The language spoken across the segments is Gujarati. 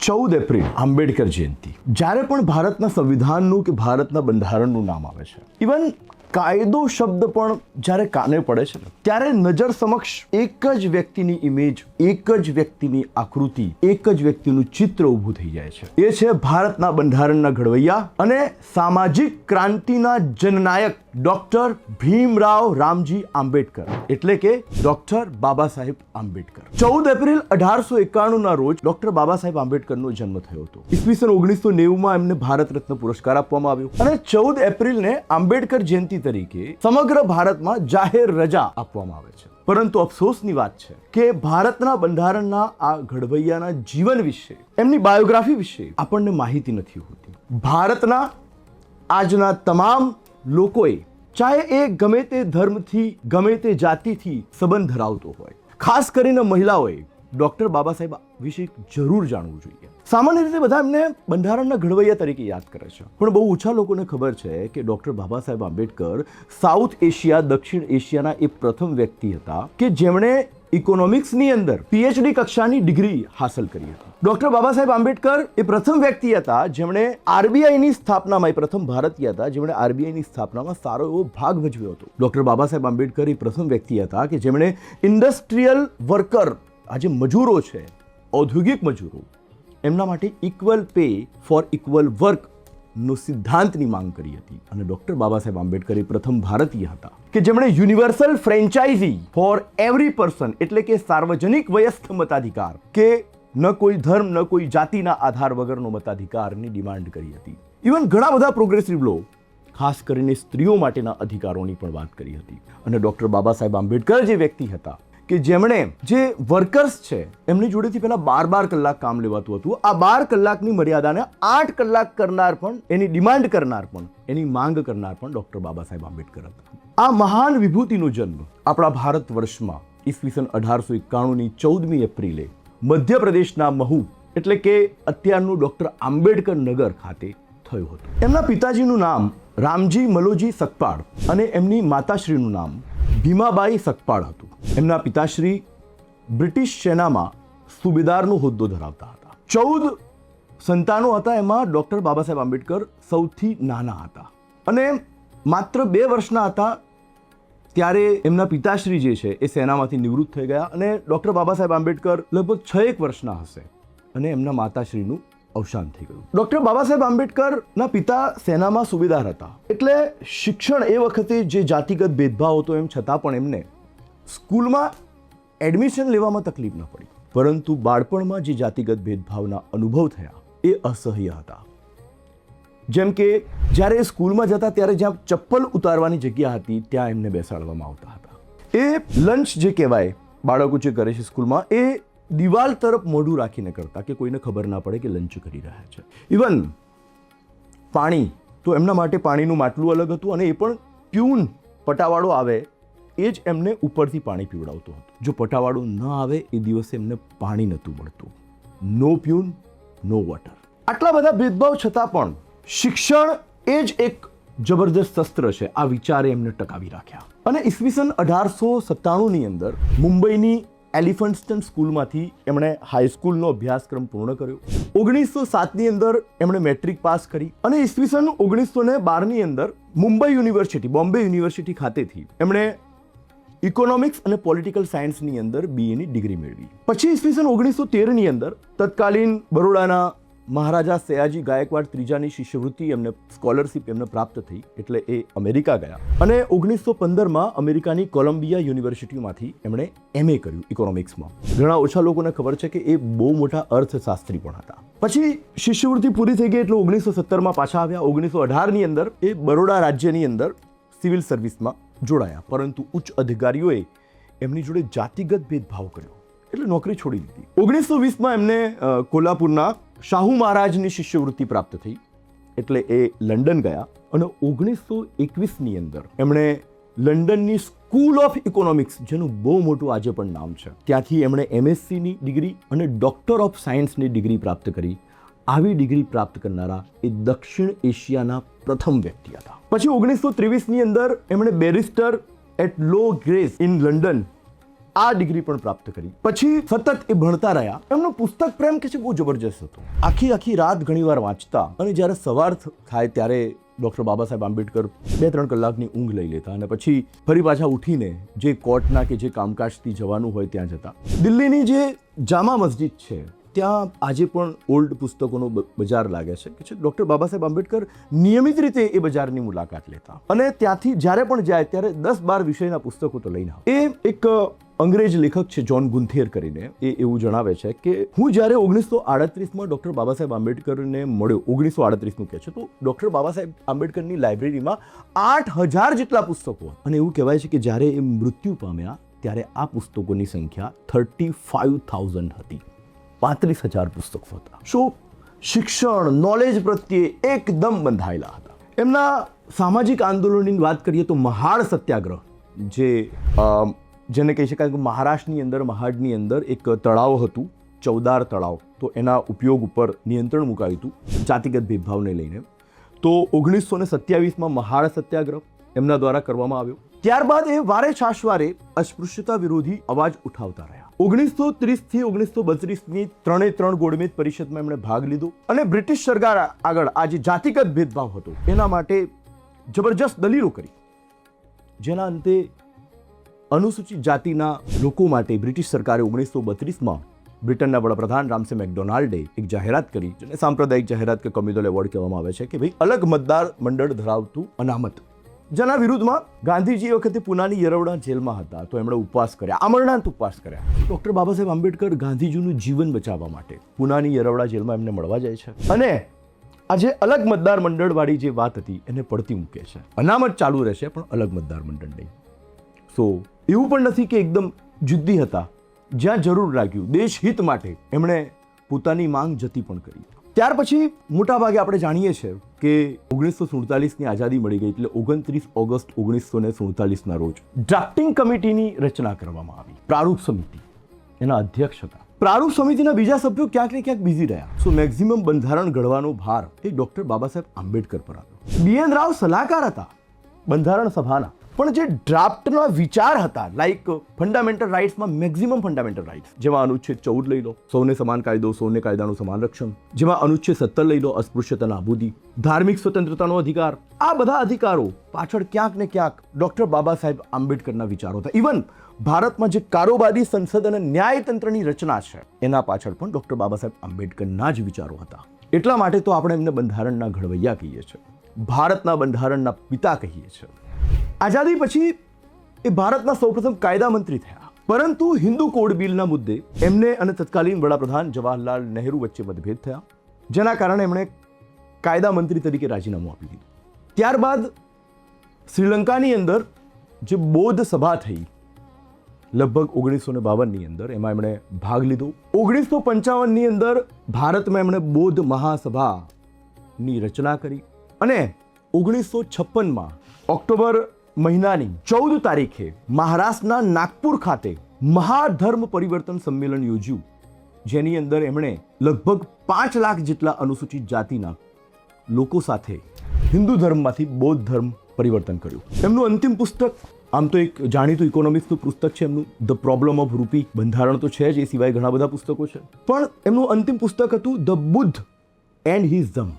14 એપ્રિલ આંબેડકર જયંતિ. જ્યારે પણ ભારતના સંવિધાનનું કે ભારતના બંધારણનું નામ આવે છે, ઇવન કાયદો શબ્દ પણ જ્યારે કાને પડે છે ત્યારે નજર સમક્ષ એક જ વ્યક્તિની ઇમેજ, એક જ વ્યક્તિની આકૃતિ, એક જ વ્યક્તિનું ચિત્ર ઊભું થઈ જાય છે. એ છે ભારતના બંધારણના ઘડવૈયા અને સામાજિક ક્રાંતિના જનનાયક ડોક્ટર ભીમરાવ રામજી આંબેડકર, એટલે કે ડોક્ટર બાબા સાહેબ આંબેડકર. 14 એપ્રિલ 1891 ના રોજ ડોક્ટર બાબા સાહેબ આંબેડકરનો જન્મ થયો હતો. ઈસવીસન 1990 એમને ભારત રત્ન પુરસ્કાર આપવામાં આવ્યો અને 14 એપ્રિલને આંબેડકર જયંતિ તરીકે સમગ્ર ભારતમાં જાહેર રજા આપવામાં આવે છે. પરંતુ અફસોસની વાત છે કે ભારતના બંધારણના આ ઘડવૈયાના જીવન વિશે, એમની બાયોગ્રાફી વિશે આપણને માહિતી નથી હોતી. ભારતના આજના તમામ લોકોએ, ચાહે એ ગમે તે ધર્મથી, ગમે તે જાતિથી સંબંધ ધરાવતો હોય, ખાસ કરીને મહિલાઓએ ડોક્ટર બાબા સાહેબ વિશે જરૂર જાણવું જોઈએ. સામાન્ય રીતે બધા એમને બંધારણના ઘડવૈયા તરીકે યાદ કરે છે, પણ બહુ ઓછા લોકોને ખબર છે કે doctor Baba Saheb Ambedkar south Asia, દક્ષિણ એશિયાના એ પ્રથમ વ્યક્તિ હતા કે જેમણે ઇકોનોમિક્સની અંદર પીએચડી કક્ષાની ડિગ્રી હાંસલ કરી હતી. ડોક્ટર બાબા સાહેબ આંબેડકર એ પ્રથમ વ્યક્તિ હતા જેમણે આરબીઆઈની સ્થાપનામાં, એ પ્રથમ ભારતીય હતા જેમણે આરબીઆઈની સ્થાપનામાં સારો એવો ભાગ ભજવ્યો હતો. ડોક્ટર બાબા સાહેબ આંબેડકર એ પ્રથમ વ્યક્તિ હતા કે જેમણે ઇન્ડસ્ટ્રીયલ વર્કર, આ જે મજૂરો છે, ઔદ્યોગિક મજૂરો, એમના માટે equal pay for equal work નો સિદ્ધાંતની માંગ કરી હતી. અને ડોક્ટર બાબા સાહેબ આંબેડકર એ પ્રથમ ભારતીય હતા કે જેમણે universal franchise for every person, એટલે કે સાર્વજનિક વયસ્ક મતાધિકાર, કે ન કોઈ ધર્મ ન કોઈ જાતિના આધાર વગરનો મતાધિકારની ડિમાન્ડ કરી હતી. ઇવન ઘણા બધા પ્રોગ્રેસિવ લો, ખાસ કરીને સ્ત્રીઓ માટેના અધિકારોની પણ વાત કરી હતી. અને ડોક્ટર બાબા સાહેબ આંબેડકર જે વ્યક્તિ હતા કે જેમણે જે વર્કર્સ છે એમની જોડેથી પહેલા 12 કલાક કામ લેવાતું હતું, આ 12 કલાકની મર્યાદાને 8 કલાક કરનાર પણ, એની ડિમાન્ડ કરનાર પણ, એની માંગ કરનાર પણ ડોક્ટર બાબા સાહેબ આંબેડકર હતા. આ મહાન વિભૂતિનો જન્મ આપણા ભારત વર્ષમાં ઈસવીસન 1891ની 14મી એપ્રિલે મધ્યપ્રદેશના મહુ, એટલે કે અત્યારનું ડોક્ટર આંબેડકર નગર ખાતે થયો હતો. એમના પિતાજીનું નામ રામજી મલોજી સકપાળ અને એમની માતાશ્રીનું નામ ભીમાબાઈ સકપાળ હતું. એમના પિતાશ્રી બ્રિટિશ સેનામાં સુબેદારનો હોદ્દો ધરાવતા હતા. 14 સંતાનો હતા, એમાં ડોક્ટર બાબા સાહેબ આંબેડકર સૌથી નાના હતા અને માત્ર 2 વર્ષના હતા ત્યારે એમના પિતાશ્રી જે છે એ સેનામાંથી નિવૃત્ત થઈ ગયા અને ડોક્ટર બાબા સાહેબ આંબેડકર લગભગ 6 વર્ષના હશે અને એમના માતાશ્રીનું અવસાન થઈ ગયું. ડોક્ટર બાબા સાહેબ આંબેડકરના પિતા સેનામાં સુબેદાર હતા, એટલે શિક્ષણ એ વખતે જે જાતિગત ભેદભાવ હતો એમ છતાં પણ એમને સ્કૂલમાં એડમિશન લેવામાં તકલીફ ન પડી. પરંતુ બાળપણમાં જે જાતિગત ભેદભાવના અનુભવ થયા એ અસહ્ય હતા. જેમ કે જ્યારે એ સ્કૂલમાં જતા ત્યારે જ્યાં ચપ્પલ ઉતારવાની જગ્યા હતી ત્યાં એમને બેસાડવામાં આવતા હતા. એ લંચ જે કહેવાય, બાળકો જે કરે છે સ્કૂલમાં, એ દિવાલ તરફ મોઢું રાખીને કરતા કે કોઈને ખબર ના પડે કે લંચ કરી રહ્યા છે. ઇવન પાણી તો એમના માટે પાણીનું માટલું અલગ હતું અને એ પણ પ્યુન, પટાવાળો આવે એ જ એમને ઉપરથી પાણી પીવડાવતો હતો. જો પટાવાળો ન આવે એ દિવસે એમને પાણી નહોતું મળતું. નો પ્યુન, નો વોટર. આટલા બધા ભેદભાવ છતાં પણ શિક્ષણ એ જ એક જબરદસ્ત શસ્ત્ર છે, આ વિચારે એમને ટકાવી રાખ્યા. અને ઈસવીસન 1897ની અંદર મુંબઈની એલિફન્ટસ્ટન સ્કૂલમાંથી એમણે હાઈસ્કૂલનો અભ્યાસક્રમ પૂર્ણ કર્યો. 1907ની અંદર એમણે મેટ્રિક પાસ કરી અને ઈસવીસન 1912ની અંદર મુંબઈ યુનિવર્સિટી, બોમ્બે યુનિવર્સિટી ખાતેથી એમણે ઇકોનોમિક્સ અને પોલિટિકલ સાયન્સની અંદર બીએની ડિગ્રી મેળવી. પછી ઈસવીસન 1913ની અંદર તત્કાલીન બરોડાના મહારાજા સયાજી ગાયકવાડ ત્રીજાની શિષ્યવૃત્તિ, એમને સ્કોલરશિપ એમને પ્રાપ્ત થઈ, એટલે એ અમેરિકા ગયા અને 1915માં અમેરિકાની કોલંબિયા યુનિવર્સિટીમાંથી એમણે MA કર્યું ઇકોનોમિક્સમાં. ઘણા ઓછા લોકોને ખબર છે કે એ બહુ મોટા અર્થશાસ્ત્રી પણ હતા. પછી શિષ્યવૃત્તિ પૂરી થઈ ગઈ એટલે 1917માં પાછા આવ્યા. 1918ની અંદર એ બરોડા રાજ્યની અંદર સિવિલ સર્વિસમાં જોડાયા, પરંતુ ઉચ્ચ અધિકારીઓએ એમની જોડે જાતિગત ભેદભાવ કર્યો એટલે નોકરી છોડી દીધી. 1920માં એમને કોલ્હાપુરના શાહુ મહારાજની શિષ્યવૃત્તિ પ્રાપ્ત થઈ એટલે એ લંડન ગયા અને 1921ની અંદર એમણે લંડનની સ્કૂલ ઓફ ઇકોનોમિક્સ, જેનું બહુ મોટું આજે પણ નામ છે, ત્યાંથી એમણે MScની ડિગ્રી અને ડોક્ટર ઓફ સાયન્સની ડિગ્રી પ્રાપ્ત કરી. આવી ડિગ્રી પ્રાપ્ત કરનારા એ દક્ષિણ એશિયાના પ્રથમ વ્યક્તિ હતા. પછી 1923ની અંદર એમણે barrister at law Gray's Inn London આ ડિગ્રી પણ પ્રાપ્ત કરી. પછી સતત એ ભણતા રહ્યા. એમનો પુસ્તક પ્રેમ કે છે બહુ જબરજસ્ત હતો. આખી રાત ઘણીવાર વાંચતા અને જ્યારે સવાર થાય ત્યારે ડૉક્ટર બાબા સાહેબ આંબેડકર 2-3 કલાકની ઊંઘ લઈ લેતા અને પછી ફરી પાછા ઉઠીને જે કોર્ટના કે જે કામકાજથી જવાનું હોય ત્યાં જતા. દિલ્હીની જે જામા મસ્જિદ છે ત્યાં આજે પણ ઓલ્ડ પુસ્તકોનો બજાર લાગે છે કે ડૉક્ટર બાબા સાહેબ આંબેડકર નિયમિત રીતે એ બજારની મુલાકાત લેતા અને ત્યાંથી જ્યારે પણ જાય ત્યારે 10-12 વિષયના પુસ્તકો તો લઈને આવે. એ એક અંગ્રેજ લેખક છે જોન ગુન્થેર કરીને, એ એવું જણાવે છે કે હું જ્યારે 1938માં ડૉક્ટર બાબા સાહેબ આંબેડકરને મળ્યો, 1938નું કહે છે, તો ડૉક્ટર બાબા સાહેબ આંબેડકરની લાઇબ્રેરીમાં 8000 જેટલા પુસ્તકો હતા. અને એવું કહેવાય છે કે જ્યારે એ મૃત્યુ પામ્યા ત્યારે આ પુસ્તકોની સંખ્યા 35,000 હતી. 35,000 પુસ્તકો હતા. શું શિક્ષણ, નોલેજ પ્રત્યે એકદમ બંધાયેલા હતા. એમના સામાજિક આંદોલનની વાત કરીએ તો મહાડ સત્યાગ્રહ, જેને કહી શકાય કે મહારાષ્ટ્રની અંદર મહાડની અંદર એક તળાવ હતું, ચૌદાર તળાવ, તો એના ઉપયોગ ઉપર નિયંત્રણ મુકાયું હતું જાતિગત ભેદભાવને લઈને. તો 1927માં મહાડ સત્યાગ્રહ એમના દ્વારા કરવામાં આવ્યો. ત્યારબાદ એ વારે છાશવારે અસ્પૃશ્યતા વિરોધી અવાજ ઉઠાવતા રહ્યા. 1930થી 1932ની 3 ગોળમેજ પરિષદમાં એમણે ભાગ લીધો અને બ્રિટિશ સરકાર આગળ આ જે જાતિગત ભેદભાવ હતો એના માટે જબરજસ્ત દલીલો કરી, જેના અંતે અનુસૂચિત જાતિના લોકો માટે બ્રિટિશ સરકારે 1932માં બ્રિટનના વડાપ્રધાન રામસે મેકડોનાલ્ડે એક જાહેરાત કરી, જેને સાંપ્રદાયિક જાહેરાત કે કમ્યુનલ એવોર્ડ કહેવામાં આવે છે, કે ભાઈ અલગ મતદાર મંડળ ધરાવતું અનામત, જેના વિરુદ્ધમાં ગાંધીજી વખતે પુનાની યરવડા જેલમાં હતા તો એમણે ઉપવાસ કર્યા, આમરણાંત ઉપવાસ કર્યા. ડૉક્ટર બાબા સાહેબ આંબેડકર ગાંધીજીનું જીવન બચાવવા માટે પુનાની યરવડા જેલમાં એમને મળવા જાય છે અને આ જે અલગ મતદાર મંડળવાળી જે વાત હતી એને પડતી મૂકે છે. અનામત ચાલુ રહેશે પણ અલગ મતદાર મંડળ નહીં. સો એવું પણ નથી કે એકદમ જિદ્દી હતા. જ્યાં જરૂર લાગ્યું દેશ હિત માટે એમણે પોતાની માંગ જતી પણ કરી. ત્યાર પછી મોટાભાગે આપણે જાણીએ છીએ કે 1947ની આઝાદી મળી ગઈ એટલે 29 ઓગસ્ટ 1947ના રોજ ડ્રાફ્ટિંગ કમિટીની રચના કરવામાં આવી. પ્રારૂપ સમિતિ એના અધ્યક્ષ હતા. પ્રારૂપ સમિતિના બીજા સભ્યો ક્યાંક ને ક્યાંક બિઝી રહ્યા. સો મેક્સિમમ બંધારણ ઘડવાનો ભાર એ ડૉક્ટર બાબા સાહેબ આંબેડકર પર હતો. BN રાવ સલાહકાર હતા બંધારણ સભાના, પણ જે ડ્રાફ્ટના વિચાર હતા, લાઈક ફંડામેન્ટલ રાઇટ્સમાં મેક્સિમમ ફંડામેન્ટલ રાઇટ્સ, જેમાં અનુચ્છેદ 14 લઈ લો, સૌને સમાન કાયદો, સૌને કાયદાનું સમાન રક્ષણ, જેમાં અનુચ્છેદ 17 લઈ લો, અસ્પૃશ્યતા નાબૂદી, ધાર્મિક સ્વતંત્રતાનો અધિકાર, આ બધા અધિકારો પાછળ ક્યાંક ને ક્યાંક ડૉક્ટર બાબા સાહેબ આંબેડકરના વિચારો હતા. ઇવન ભારતમાં જે કારોબારી સંસદ અને ન્યાયતંત્રની રચના છે એના પાછળ પણ ડૉક્ટર બાબા સાહેબ આંબેડકરના જ વિચારો હતા. એટલા માટે તો આપણે એમને બંધારણના ઘડવૈયા કહીએ છીએ, ભારતના બંધારણના પિતા કહીએ છીએ. આઝાદી પછી એ ભારતના સૌપ્રથમ કાયદા મંત્રી થયા, પરંતુ હિન્દુ કોડ બિલના મુદ્દે એમને અને તત્કાલીન વડાપ્રધાન જવાહરલાલ નહેરુ વચ્ચે મતભેદ થયા, જેના કારણે એમણે કાયદા મંત્રી તરીકે રાજીનામું આપી દીધું. ત્યારબાદ શ્રીલંકાની અંદર જે બૌદ્ધ સભા થઈ લગભગ 1952ની અંદર, એમાં એમણે ભાગ લીધો. 1955ની અંદર ભારતમાં એમણે બૌદ્ધ મહાસભાની રચના કરી અને 1956માં ઓક્ટોબર મહિનાની 14 તારીખે મહારાષ્ટ્રના નાગપુર ખાતે મહાધર્મ પરિવર્તન સંમેલન યોજ્યું, જેની અંદર એમણે લગભગ 5 લાખ જેટલા અનુસૂચિત જાતિના લોકો સાથે હિન્દુ ધર્મમાંથી બૌદ્ધ ધર્મ પરિવર્તન કર્યું. એમનું અંતિમ પુસ્તક, આમ તો એક જાણીતું ઇકોનોમિક્સનું પુસ્તક છે એમનું, ધ પ્રોબ્લેમ ઓફ રૂપી. બંધારણ તો છે જ, એ સિવાય ઘણા બધા પુસ્તકો છે, પણ એમનું અંતિમ પુસ્તક હતું ધ બુદ્ધ એન્ડ હિઝ ધમ.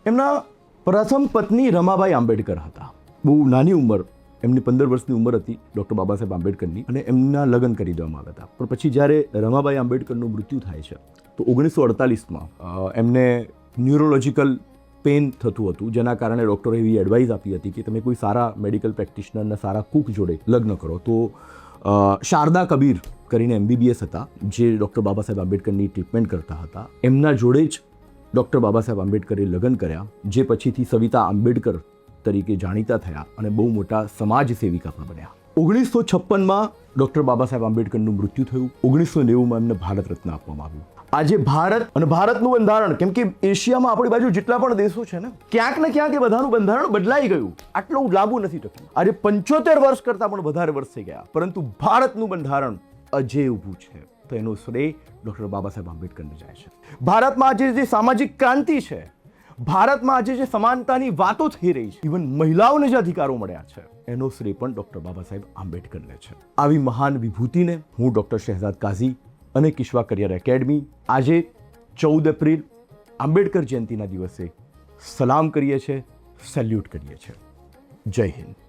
એમના પ્રથમ પત્ની રમાબાઈ આંબેડકર હતા. બહુ નાની ઉંમર, એમની 15 વર્ષની ઉંમર હતી ડૉક્ટર બાબા સાહેબ આંબેડકરની, અને એમના લગ્ન કરી દેવામાં આવ્યા હતા. પણ પછી જ્યારે રમાબાઈ આંબેડકરનું મૃત્યુ થાય છે તો 1948માં એમને ન્યુરોલોજિકલ પેન થતું હતું, જેના કારણે ડૉક્ટરે એવી એડવાઇસ આપી હતી કે તમે કોઈ સારા મેડિકલ પ્રેક્ટિશનરના સારા કુક જોડે લગ્ન કરો. તો શારદા કબીર કરીને MBBS હતા, જે ડૉક્ટર બાબા સાહેબ આંબેડકરની ટ્રીટમેન્ટ કરતા હતા, એમના જોડે જ ડૉક્ટર બાબા સાહેબ આંબેડકરે લગ્ન કર્યા, જે પછીથી સવિતા આંબેડકર તરીકે જાણીતા થયા અને બહુ મોટા સમાજ સેવિકા પણ બન્યા. 1956માં ડૉક્ટર બાબા સાહેબ આંબેડકરનું મૃત્યુ થયું. 1990માં એમને ભારત રત્ન આપવામાં આવ્યું. આજે ભારત અને ભારતનું બંધારણ, કેમ કે એશિયામાં આપણી બાજુ જેટલા પણ દેશો છે ને, ક્યાંક ને ક્યાંક એ બધાનું બંધારણ બદલાઈ ગયું, આટલું લાંબુ નથી ટક્યું. આજે 75 વર્ષ કરતાં પણ વધારે વર્ષ થઈ ગયા, પરંતુ ભારતનું બંધારણ અજેય ઊભું છે. તો એનો શ્રેય ડૉક્ટર બાબા સાહેબ આંબેડકરને જાય છે. ભારતમાં આજે જે સામાજિક ક્રાંતિ છે, ભારતમાં આજે જે સમાનતાની વાતો થઈ રહી છે, ઇવન મહિલાઓને જે અધિકારો મળ્યા છે, એનો શ્રેય પણ ડોક્ટર બાબા સાહેબ આંબેડકરને છે. આવી મહાન વિભૂતિને હું ડોક્ટર શહેજાદ કાઝી અને કિશ્વા કરિયર એકેડમી આજે 14 એપ્રિલ આંબેડકર જયંતિના દિવસે સલામ કરીએ છીએ, સેલ્યુટ કરીએ છીએ. જય હિન્દ.